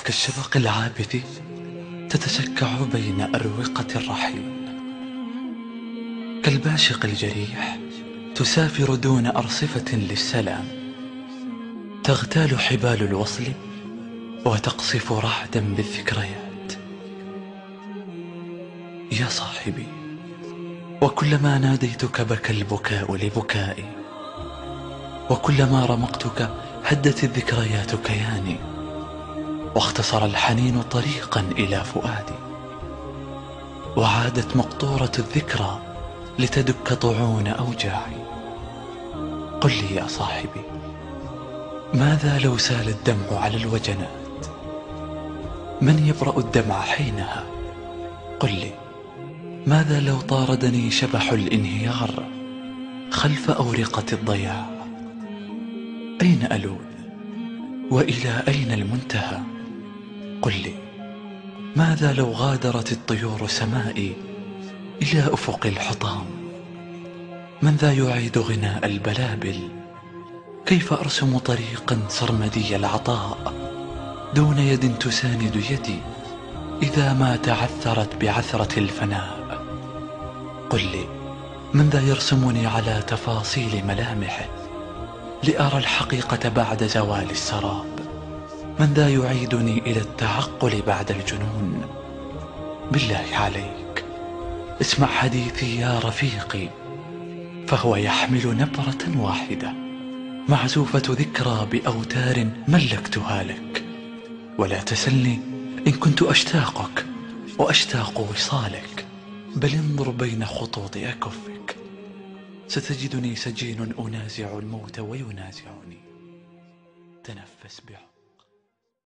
كالشبق العابث تتشكع بين أروقة الرحيل، كالباشق الجريح تسافر دون أرصفة للسلام، تغتال حبال الوصل وتقصف رعدا بالذكريات. يا صاحبي، وكلما ناديتك بكى البكاء لبكائي، وكلما رمقتك هدت الذكريات كياني، واختصر الحنين طريقا إلى فؤادي، وعادت مقطورة الذكرى لتدك طعون أوجاعي. قل لي يا صاحبي، ماذا لو سال الدمع على الوجنات؟ من يبرأ الدمع حينها؟ قل لي، ماذا لو طاردني شبح الانهيار خلف أورقة الضياع؟ أين ألوذ؟ وإلى أين المنتهى؟ قل لي، ماذا لو غادرت الطيور سمائي إلى أفق الحطام؟ من ذا يعيد غناء البلابل؟ كيف أرسم طريقا سرمدي العطاء دون يد تساند يدي إذا ما تعثرت بعثرة الفناء؟ قل لي، من ذا يرسمني على تفاصيل ملامحه لأرى الحقيقة بعد زوال السراب؟ من ذا يعيدني إلى التعقل بعد الجنون؟ بالله عليك، اسمع حديثي يا رفيقي، فهو يحمل نبرة واحدة معزوفة ذكرى بأوتار ملكتها لك. ولا تسلني إن كنت أشتاقك وأشتاق وصالك، بل انظر بين خطوط أكفك، ستجدني سجين أنازع الموت وينازعني. تنفس بعمق.